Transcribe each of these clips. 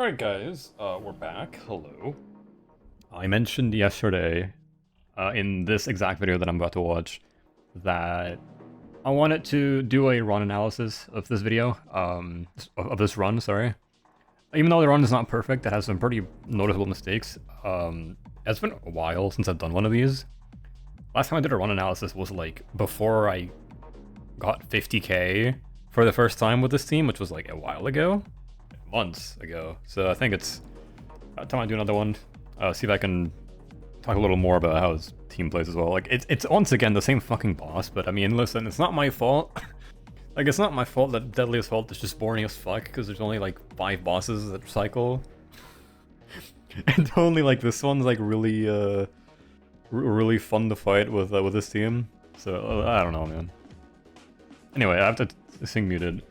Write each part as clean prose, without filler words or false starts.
Alright guys, we're back. Hello. I mentioned yesterday, in this exact video that I'm about to watch, that I wanted to do a run analysis of this video, of this run, sorry. Even though the run is not perfect, it has some pretty noticeable mistakes. It's been a while since I've done one of these. Last time I did a run analysis was like before I got 50k for the first time with this team, which was like a while ago. Months ago. So I think it's about time I do another one. See if I can talk a little more about how his team plays as well. Like, it's once again the same fucking boss, but I mean, listen, it's not my fault. Like, it's not my fault that Deadly Assault is just boring as fuck, because there's only like 5 bosses that cycle. And only like this one's like really, really fun to fight with this team. So, I don't know, man. Anyway, I have to sing muted.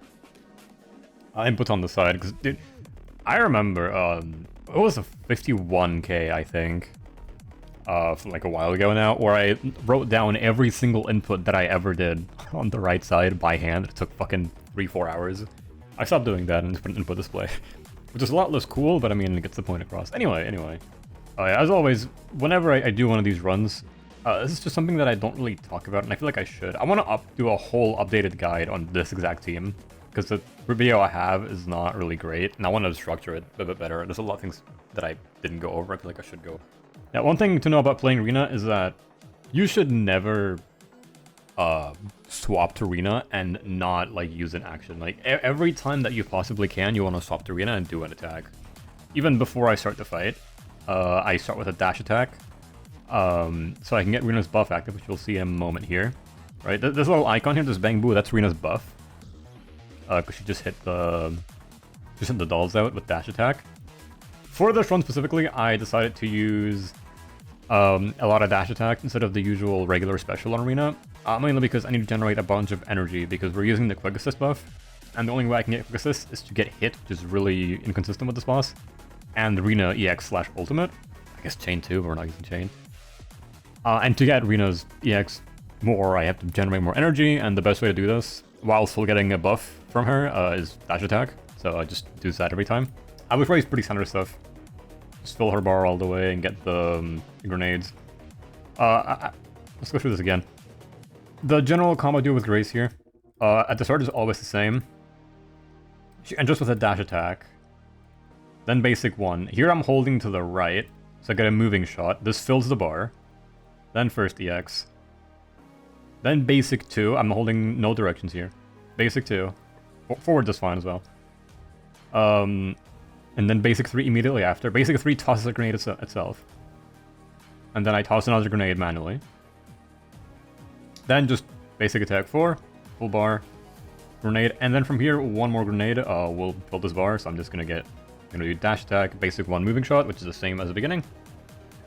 Input on the side, because dude, I remember it was a 51k I think, from like a while ago now, where I wrote down every single input that I ever did on the right side by hand. It took fucking 3-4 hours. I stopped doing that and just put an input display, which is a lot less cool, but I mean it gets the point across. Anyway, as always, whenever I do one of these runs, this is just something that I don't really talk about, and I feel like I should. I want to do a whole updated guide on this exact team, because the video I have is not really great, and I want to structure it a bit better. There's a lot of things that I didn't go over. I feel like I should go. Now, one thing to know about playing Rina is that you should never swap to Rina and not like use an action. Like every time that you possibly can, you want to swap to Rina and do an attack. Even before I start the fight, I start with a dash attack, so I can get Rina's buff active, which you'll see in a moment here. Right, this little icon here, this Bang Boo, that's Rina's buff. Because she just hit the dolls out with dash attack. For this run specifically, I decided to use a lot of dash attack instead of the usual regular special on Rina, mainly because I need to generate a bunch of energy because we're using the quick assist buff, and the only way I can get quick assist is to get hit, which is really inconsistent with this boss, and the Rina EX/ultimate. I guess chain 2, but we're not using chain. And to get Rina's EX more, I have to generate more energy, and the best way to do this, while still getting a buff from her, is dash attack. So I just do that every time. I would raise pretty standard stuff. Just fill her bar all the way and get the grenades. Let's go through this again. The general combo do with Grace here, at the start is always the same. She enters with a dash attack, then basic 1. Here I'm holding to the right, so I get a moving shot. This fills the bar. Then first EX. Then basic 2, I'm holding no directions here. Basic 2. Forward is fine as well. And then basic 3 immediately after. Basic 3 tosses a grenade itself. And then I toss another grenade manually. Then just basic attack 4, full bar, grenade, and then from here, one more grenade will fill this bar, so I'm just gonna do dash attack, basic 1 moving shot, which is the same as the beginning.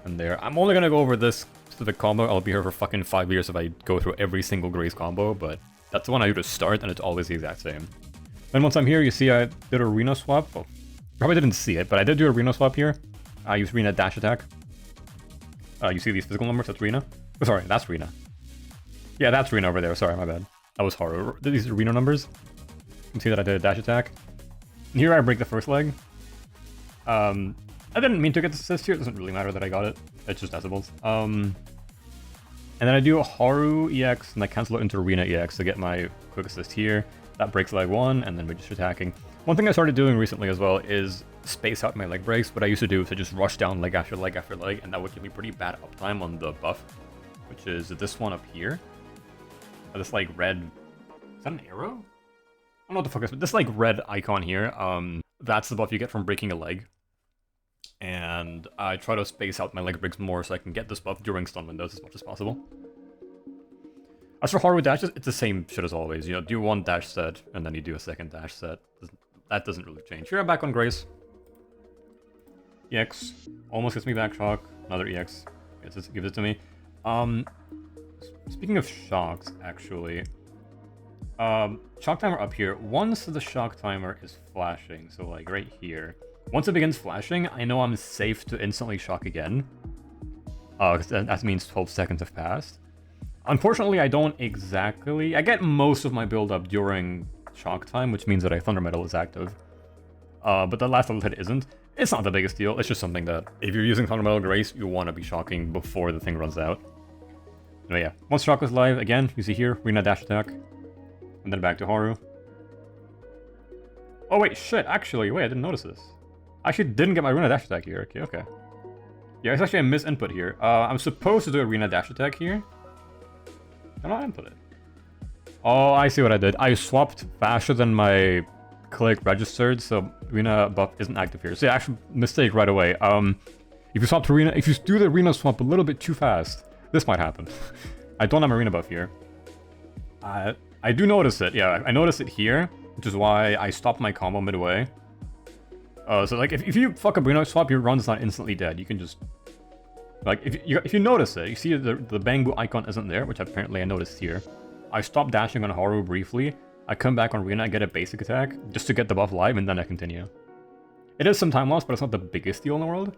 And there. I'm only gonna go over this specific combo. I'll be here for fucking 5 years if I go through every single Grace combo, but that's the one I do to start, and it's always the exact same. Then once I'm here, you see I did a Rina swap. Well, probably didn't see it, but I did do a Rina swap here. I used Rina dash attack. You see these physical numbers? That's Rina. Oh, sorry, that's Rina. Yeah, that's Rina over there. Sorry, my bad. That was Haru. These are Rina numbers. You can see that I did a dash attack. And here I break the first leg. I didn't mean to get this assist here. It doesn't really matter that I got it. It's just decibels. And then I do a Haru EX, and I cancel it into Rina EX to get my quick assist here. That breaks leg 1, and then we're just attacking. One thing I started doing recently as well is space out my leg breaks. What I used to do is to just rush down leg after leg after leg, and that would give me pretty bad uptime on the buff, which is this one up here. This like red... Is that an arrow? I don't know what the fuck is, but this like red icon here, that's the buff you get from breaking a leg. And I try to space out my leg breaks more so I can get this buff during stun windows as much as possible. As for Haru dashes, it's the same shit as always. You know, do one dash set, and then you do a second dash set. That doesn't really change. Here I'm back on Grace. EX. Almost gets me back shock. Another EX. Gives it to me. Speaking of shocks, actually. Shock timer up here. Once the shock timer is flashing, so like right here. Once it begins flashing, I know I'm safe to instantly shock again. Because that means 12 seconds have passed. Unfortunately, I don't exactly... I get most of my build-up during shock time, which means that a Thunder Metal is active. but the last level hit isn't. It's not the biggest deal, it's just something that, if you're using Fundamental Grace, you want to be shocking before the thing runs out. But yeah, once Shock is live, again, you see here, Rina dash attack, and then back to Haru. Oh wait, shit, actually, wait, I didn't notice this. I actually didn't get my Rina dash attack here, okay. Yeah, it's actually a misinput here. I'm supposed to do a Rina dash attack here. How do I input it? Oh, I see what I did. I swapped faster than my click registered, so Rina buff isn't active here. So yeah, actually, mistake right away. If you swap to Rina, if you do the Rina swap a little bit too fast, this might happen. I don't have a Rina buff here. I do notice it, yeah, I noticed it here, which is why I stopped my combo midway. So like, if you fuck up Rina swap, your run's not instantly dead. You can just, like, if you notice it, you see the Bangbu icon isn't there, which apparently I noticed here. I stopped dashing on Haru briefly. I come back on Rina, I get a basic attack, just to get the buff live, and then I continue. It is some time loss, but it's not the biggest deal in the world.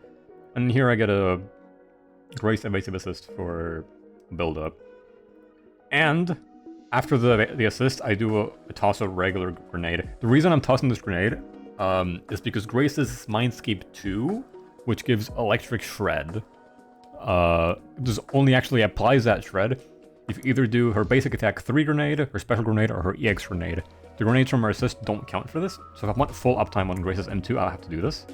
And here I get a Grace evasive assist for build up. And after the assist, I do a toss of regular grenade. The reason I'm tossing this grenade is because Grace's Mindscape 2, which gives Electric Shred, just only actually applies that shred if you either do her basic attack 3 grenade, her special grenade, or her EX grenade. The grenades from her assist don't count for this, so if I want full uptime on Grace's M2, I'll have to do this.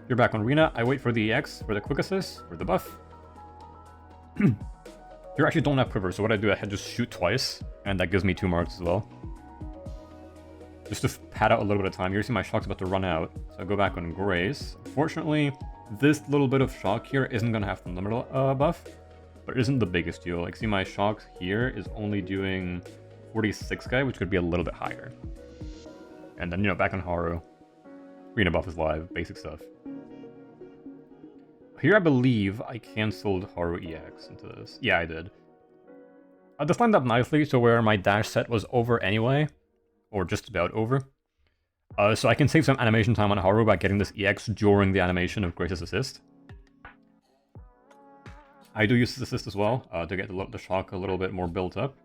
You're back on Rina, I wait for the EX, for the quick assist, for the buff. You actually don't have quiver, so what I do, I just shoot twice, and that gives me 2 marks as well. Just to pad out a little bit of time. You see my shock's about to run out, so I go back on Grace. Fortunately, this little bit of shock here isn't going to have the limited buff, but it isn't the biggest deal. Like, see my shock here is only doing 46 guy, which could be a little bit higher. And then, you know, back on Haru. Rina buff is live, basic stuff. Here I believe I cancelled Haru EX into this. Yeah, I did. This lined up nicely, so where my dash set was over anyway, or just about over. So I can save some animation time on Haru by getting this EX during the animation of Grace's assist. I do use this assist as well, to get the shock a little bit more built up.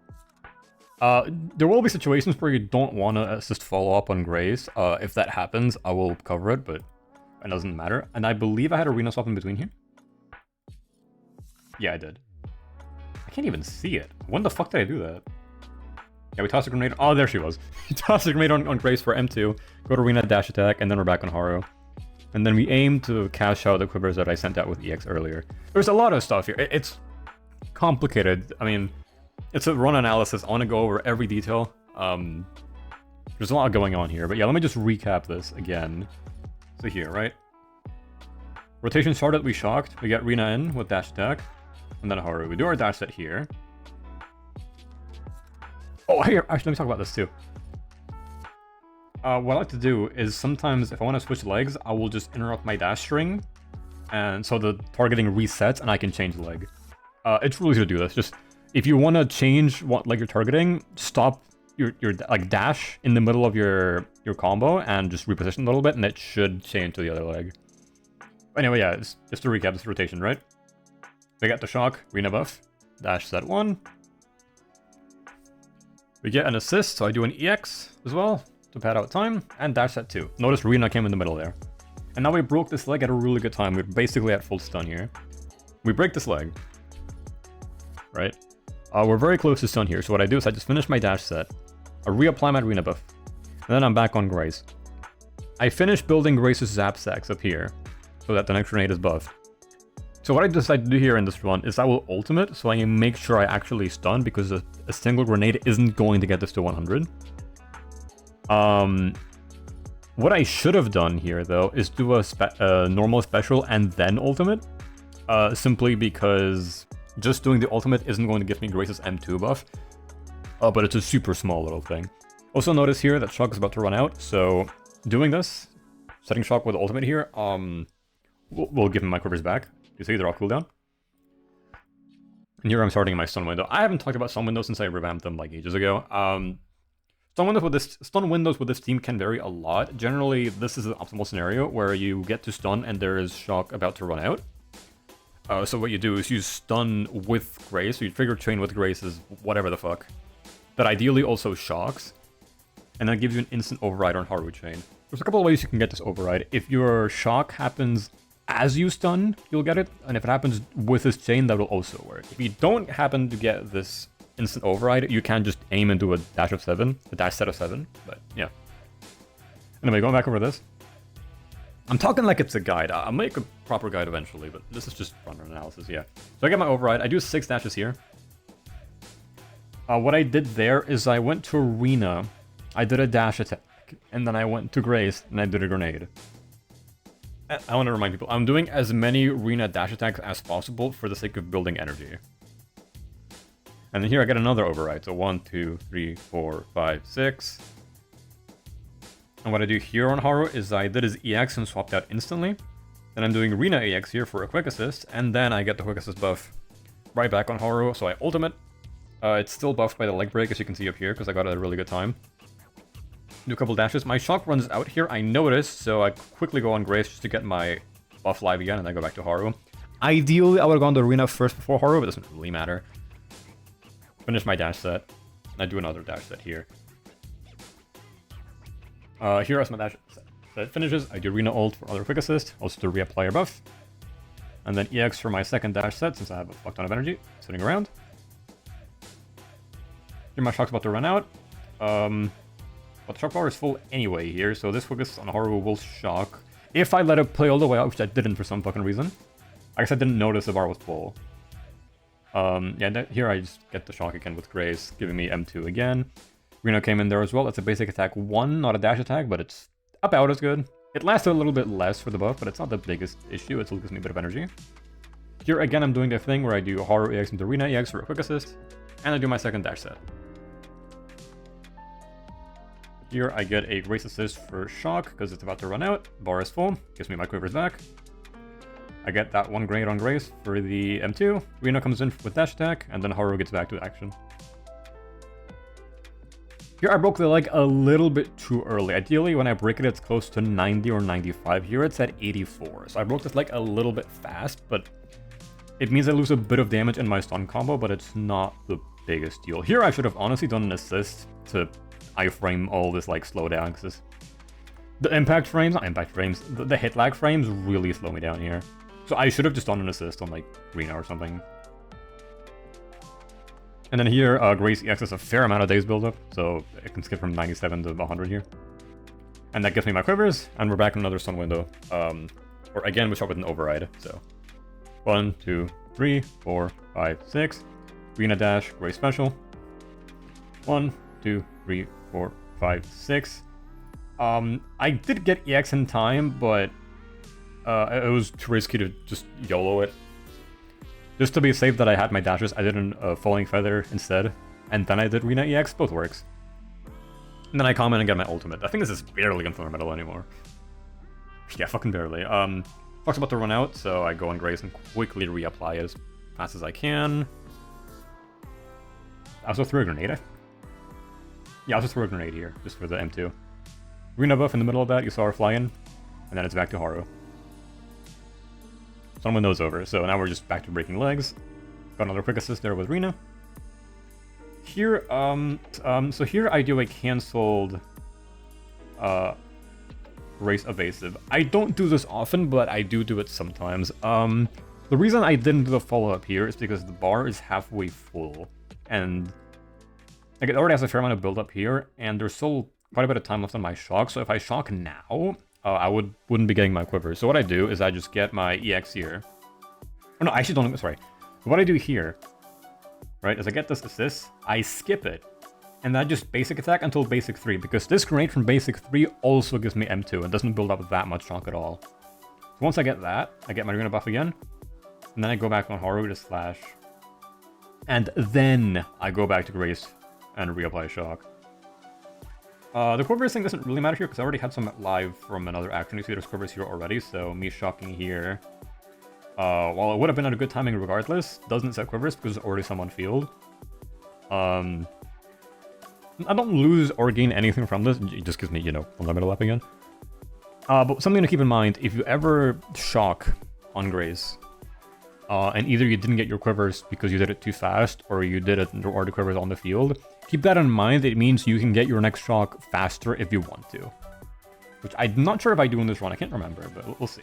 There will be situations where you don't want to assist follow-up on Grace. If that happens, I will cover it, but it doesn't matter. And I believe I had a Rina swap in between here. Yeah, I did. I can't even see it. When the fuck did I do that? Yeah, we tossed a grenade. Oh, there she was. We tossed a grenade on Grace for M2, go to Rina dash attack, and then we're back on Haru. And then we aim to cash out the quivers that I sent out with EX earlier. There's a lot of stuff here. It's complicated. I mean, it's a run analysis. I want to go over every detail. There's a lot going on here. But yeah, let me just recap this again. So here, right? Rotation started, we shocked. We get Rina in with dash attack. And then Haru. We do our dash set here. Oh, here, actually, let me talk about this too. What I like to do is sometimes if I want to switch legs, I will just interrupt my dash string. And so the targeting resets and I can change leg. It's really easy to do this. Just if you want to change what leg you're targeting, stop your like dash in the middle of your combo and just reposition a little bit and it should change to the other leg. Anyway, yeah, just to recap this rotation, right? We get the shock, Rina buff, dash set 1. We get an assist, so I do an EX as well to pad out time, and dash set 2. Notice Rina came in the middle there. And now we broke this leg at a really good time. We're basically at full stun here. We break this leg. Right? We're very close to stun here, so what I do is I just finish my dash set, I reapply my Rina buff, and then I'm back on Grace. I finish building Grace's zap stacks up here, so that the next grenade is buffed. So what I decide to do here in this run is I will ultimate, so I can make sure I actually stun, because a single grenade isn't going to get this to 100. What I should have done here, though, is do a normal special and then ultimate. Simply because just doing the ultimate isn't going to give me Grace's M2 buff. But it's a super small little thing. Also notice here that shock is about to run out, so doing this, setting shock with ultimate here, will give me my quivers back. You see, they're all cooldown. And here I'm starting my stun window. I haven't talked about stun windows since I revamped them like ages ago. Stun windows with this team can vary a lot. Generally, this is an optimal scenario where you get to stun and there is shock about to run out. So what you do is you stun with Grace, so you trigger chain with Grace's whatever the fuck. That ideally also shocks. And that gives you an instant override on Haru chain. There's a couple of ways you can get this override. If your shock happens as you stun, you'll get it. And if it happens with this chain, that will also work. If you don't happen to get this instant override, you can just aim and do a dash of 7, a dash set of 7. But yeah. Anyway, going back over this. I'm talking like it's a guide. I'll make a proper guide eventually, but this is just run analysis, yeah. So I get my override. I do 6 dashes here. What I did there is I went to Rina, I did a dash attack, and then I went to Grace, and I did a grenade. I want to remind people, I'm doing as many Rina dash attacks as possible for the sake of building energy. And then here I get another override, so 1, 2, 3, 4, 5, 6. And what I do here on Haru is I did his EX and swapped out instantly. Then I'm doing Rina EX here for a quick assist, and then I get the quick assist buff right back on Haru, so I ultimate. It's still buffed by the leg break, as you can see up here, because I got it at a really good time. Do a couple dashes. My shock runs out here, I notice, so I quickly go on Grace just to get my buff live again, and then go back to Haru. Ideally, I would have gone to Rina first before Haru, but it doesn't really matter. Finish my dash set, and I do another dash set here. Here as my dash set finishes, I do Rina ult for other quick assist, also to reapply your buff. And then EX for my second dash set, since I have a fuck ton of energy sitting around. Here my shock's about to run out. But the shock power is full anyway here, so this focus on Haru will shock. If I let it play all the way out, which I didn't for some fucking reason. I guess I didn't notice the bar was full. Yeah, here I just get the shock again with Grace, giving me M2 again. Rina came in there as well. That's a basic attack 1, not a dash attack, but it's about as good. It lasted a little bit less for the buff, but it's not the biggest issue. It still gives me a bit of energy. Here again, I'm doing the thing where I do Haru EX into Rina EX for a quick assist, and I do my second dash set. Here I get a Grace assist for shock, because it's about to run out. Bar is full, gives me my quivers back. I get that one grenade on Grace for the M2. Rina comes in with dash attack, and then Haru gets back to action. Here I broke the leg a little bit too early. Ideally, when I break it, it's close to 90 or 95. Here it's at 84. So I broke this leg a little bit fast, but it means I lose a bit of damage in my stun combo, but it's not the biggest deal. Here I should have honestly done an assist to iframe all this like slowdown, because the impact frames, not impact frames, the hit lag frames really slow me down here. So I should have just done an assist on like Rina or something. And then here, Grace EX has a fair amount of days buildup, so it can skip from 97 to 100 here. And that gives me my quivers, and we're back in another stun window. Or again, we start with an override, so 1, 2, 3, 4, 5, 6. Rina dash, Grace special. 1, 2, 3, 4, 5, 6. I did get EX in time, but it was too risky to just YOLO it. Just to be safe that I had my dashes, I did a Falling Feather instead, and then I did Rina EX, both works. And then I comment and get my ultimate. I think this is barely Confirm Metal anymore. Yeah, fucking barely. Fox about to run out, so I go on Grace and quickly reapply it as fast as I can. I also threw a grenade. Yeah, I'll just throw a grenade here, just for the M2. Rina buff in the middle of that, you saw her fly in, and then it's back to Haru. Stun window's over, so now we're just back to breaking legs. Got another quick assist there with Rina. Here, so here I do a cancelled Grace evasive. I don't do this often, but I do it sometimes. The reason I didn't do the follow-up here is because the bar is halfway full, and like, it already has a fair amount of build-up here, and there's still quite a bit of time left on my shock, so if I shock now, I wouldn't be getting my quiver. So what I do is I just get my EX here. Oh no, I actually don't, sorry. What I do here, right, is I get this assist, I skip it, and then I just basic attack until basic 3, because this grenade from basic 3 also gives me M2 and doesn't build up that much shock at all. So once I get that, I get my Rina buff again, and then I go back on Haru to slash, and then I go back to Grace and reapply shock. The quivers thing doesn't really matter here, because I already had some live from another action. You see there's quivers here already, so me shocking here, while it would have been at a good timing regardless, doesn't set quivers because there's already some on field. I don't lose or gain anything from this, it just gives me, you know, unlimited lap again. But something to keep in mind, if you ever shock on Grace, and either you didn't get your quivers because you did it too fast, or you did it or the quivers on the field, keep that in mind. It means you can get your next shock faster if you want to. which I'm not sure if I do in this run. I can't remember, but we'll see.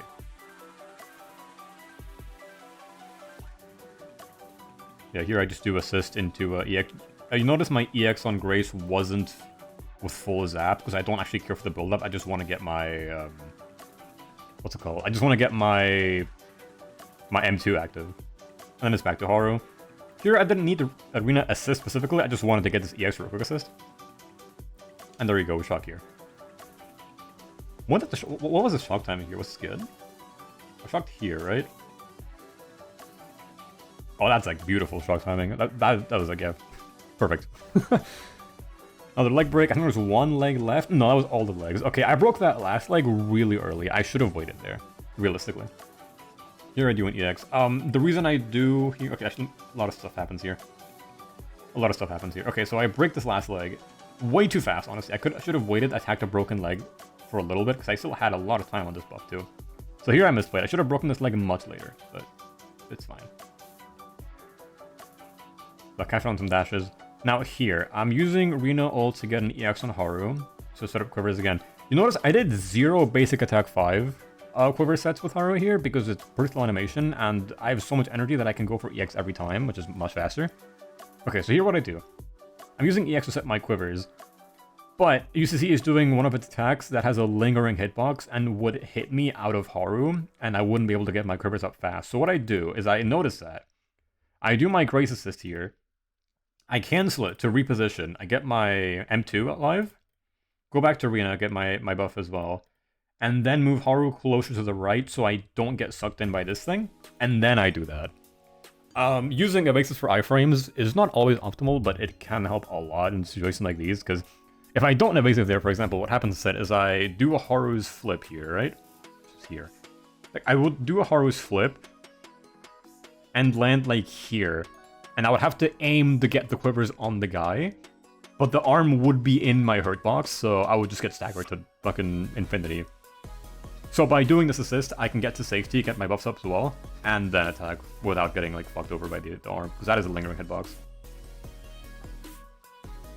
Yeah, here I just do assist into EX. You notice my EX on Grace wasn't with full zap, because I don't actually care for the build-up. I just want to get my... what's it called? I just want to get my M2 active. And then it's back to Haru. Here I didn't need the Arena assist specifically, I just wanted to get this EX for a quick assist. And there you go, shock here. What was the shock timing here? Was this good? I shocked here, right? Oh, that's like beautiful shock timing. That was like, yeah, perfect. Another leg break. I think there's one leg left. No, that was all the legs. Okay, I broke that last leg really early. I should have waited there, realistically. Here I do an EX. The reason I do here... Okay, actually, a lot of stuff happens here. A lot of stuff happens here. Okay, so I break this last leg way too fast, honestly. I should have waited, attacked a broken leg for a little bit, because I still had a lot of time on this buff, too. So here I misplayed. I should have broken this leg much later, but it's fine. But catch on some dashes. Now here, I'm using Rina ult to get an EX on Haru. So set up quivers again. You notice I did 0 basic attack 5 quiver sets with Haru here because it's personal animation and I have so much energy that I can go for EX every time, which is much faster. Okay, so here what I do. I'm using EX to set my quivers, but UCC is doing one of its attacks that has a lingering hitbox and would hit me out of Haru, and I wouldn't be able to get my quivers up fast. So what I do is I notice that. I do my Grace assist here. I cancel it to reposition. I get my M2 alive, go back to Rina, get my buff as well, and then move Haru closer to the right so I don't get sucked in by this thing, and then I do that. Using evasives for iframes is not always optimal, but it can help a lot in situations like these, because if I don't evasive there, for example, what happens instead is I do a Haru's flip here, right? Just here. Like, I would do a Haru's flip and land like here. And I would have to aim to get the quivers on the guy, but the arm would be in my hurt box, so I would just get staggered to fucking infinity. So by doing this assist, I can get to safety, get my buffs up as well, and then attack without getting like fucked over by the arm, because that is a lingering hitbox.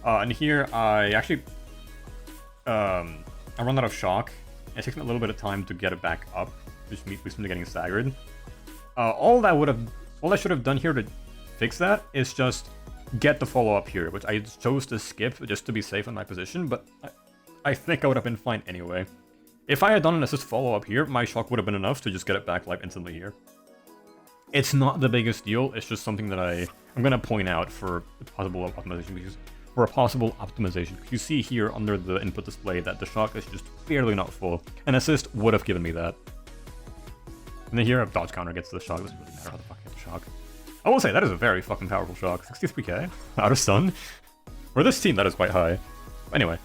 And here I actually I run out of shock. It takes me a little bit of time to get it back up, which leads me to getting staggered. All I should have done here to fix that is just get the follow-up here, which I chose to skip just to be safe in my position, but I think I would have been fine anyway. If I had done an assist follow-up here, my shock would have been enough to just get it back live instantly here. It's not the biggest deal, it's just something that I'm going to point out for possible optimization, because for a possible optimization. You see here under the input display that the shock is just barely not full. An assist would have given me that. And then here a dodge counter gets the shock. It doesn't really matter how the fuck I get the shock. I will say, that is a very fucking powerful shock. 63k? Out of stun? For this team, that is quite high. Anyway.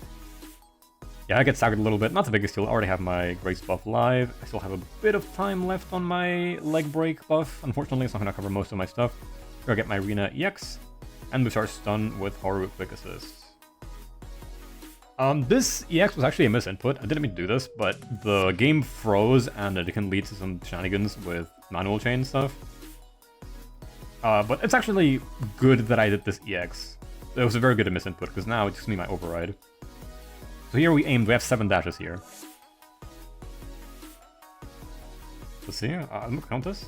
Yeah, I get staggered a little bit. Not the biggest deal. I already have my Grace buff live. I still have a bit of time left on my leg break buff. Unfortunately, it's not going to cover most of my stuff. Here I get my Rina EX. And we start stun with Haru quick assist. This EX was actually a misinput. I didn't mean to do this, but the game froze and it can lead to some shenanigans with manual chain stuff. But it's actually good that I did this EX. It was a very good misinput, because now it just me my override. So here we aimed, we have 7 dashes here. Let's see, I'm gonna count this.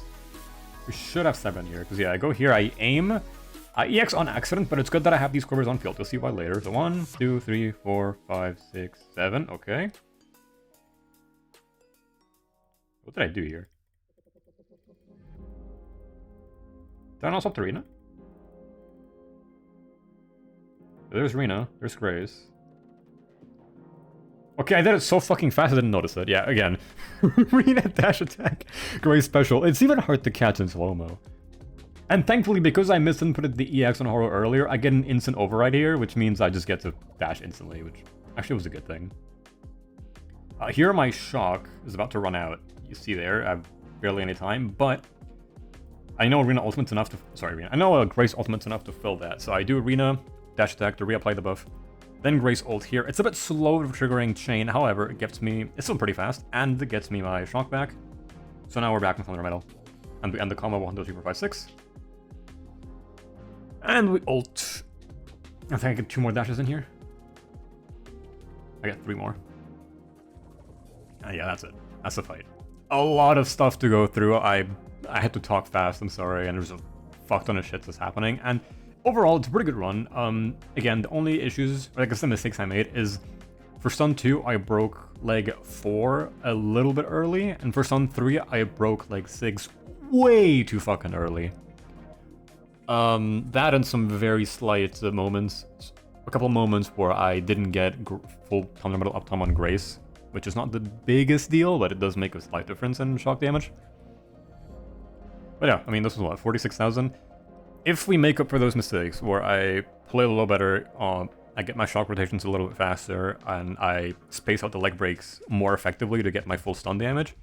We should have 7 here, because yeah, I go here, I aim, I EX on accident, but it's good that I have these quivers on field. You'll see why later. So 1, 2, 3, 4, 5, 6, 7, okay. What did I do here? Did I not swap to Rina? There's Rina, there's Grace. Okay, I did it so fucking fast I didn't notice it. Yeah, again. Rina dash attack, Grace special. It's even hard to catch in slow-mo. And thankfully, because I misinputted the EX on Haru earlier, I get an instant override here, which means I just get to dash instantly, which actually was a good thing. Here my shock is about to run out. You see there, I have barely any time, but I know Rina ultimate's enough to... Sorry, Rina. I know Grace ultimate's enough to fill that. So I do Rina, dash attack to reapply the buff. Then Grace ult here. It's a bit slow for triggering chain, however, it gets me... It's still pretty fast, and it gets me my shock back. So now we're back with Thunder Metal. And we end the combo 1, 2, 3, 4, 5, 6. And we ult. I think I get 2 more dashes in here. I get 3 more. Yeah, that's it. That's the fight. A lot of stuff to go through. I had to talk fast, I'm sorry, and there's a fuck ton of shit that's happening. And overall, it's a pretty good run. Again, the only issues, or I guess the mistakes I made is for stun 2, I broke leg 4 a little bit early, and for stun 3, I broke leg 6 way too fucking early. That and some very slight moments, a couple of moments where I didn't get full fundamental uptime on Grace, which is not the biggest deal, but it does make a slight difference in shock damage. But yeah, I mean, this was what, 46,000? If we make up for those mistakes, where I play a little better, I get my shock rotations a little bit faster, and I space out the leg breaks more effectively to get my full stun damage,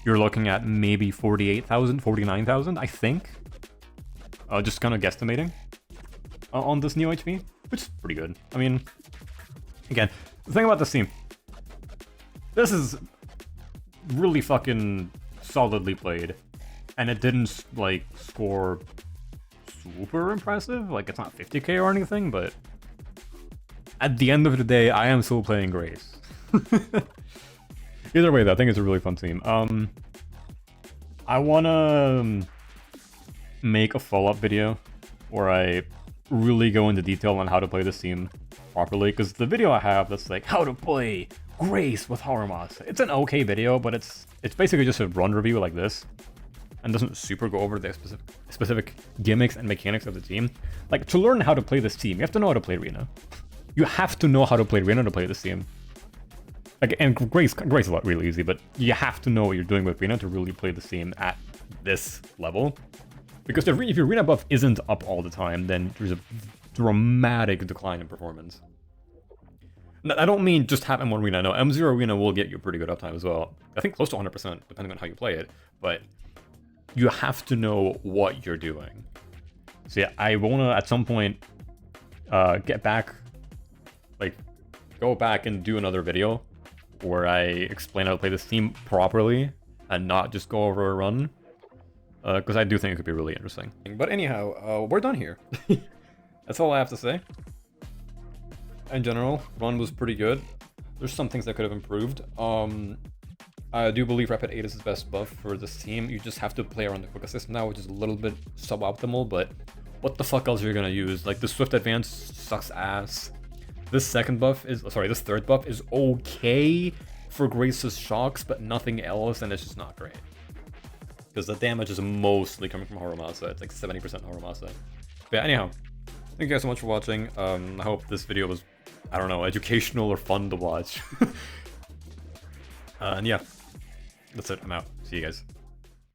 you're looking at maybe 48,000, 49,000, I think. Just kind of guesstimating on this new HP, which is pretty good. I mean, again, the thing about this team, this is really fucking solidly played, and it didn't, like, score super impressive. Like, it's not 50k or anything, but at the end of the day, I am still playing Grace. Either way, though, I think it's a really fun team. I wanna make a follow-up video where I really go into detail on how to play this team properly, because the video I have that's like how to play Grace with Harumasa, it's an okay video, but it's basically just a run review like this, and doesn't super go over the specific gimmicks and mechanics of the team. Like, to learn how to play this team, you have to know how to play Rina. You have to know how to play Rina to play this team. Like, and Grace is a lot really easy, but you have to know what you're doing with Rina to really play the team at this level. Because if your Rina buff isn't up all the time, then there's a dramatic decline in performance. I don't mean just have M1 Rina, no, M0 Rina will get you pretty good uptime as well. I think close to 100%, depending on how you play it, but you have to know what you're doing. So yeah, I wanna, at some point, get back, like, go back and do another video where I explain how to play this team properly, and not just go over a run. Because I do think it could be really interesting. But anyhow, we're done here. That's all I have to say. In general, run was pretty good. There's some things that could have improved. I do believe Rapid 8 is the best buff for this team. You just have to play around the quick assist now, which is a little bit suboptimal, but what the fuck else are you gonna use? Like, the Swift Advance sucks ass. This third buff is okay for Grace's shocks, but nothing else, and it's just not great. Because the damage is mostly coming from Harumasa. It's like 70% Harumasa. But yeah, anyhow, thank you guys so much for watching. I hope this video was, I don't know, educational or fun to watch. And yeah, that's it. I'm out. See you guys.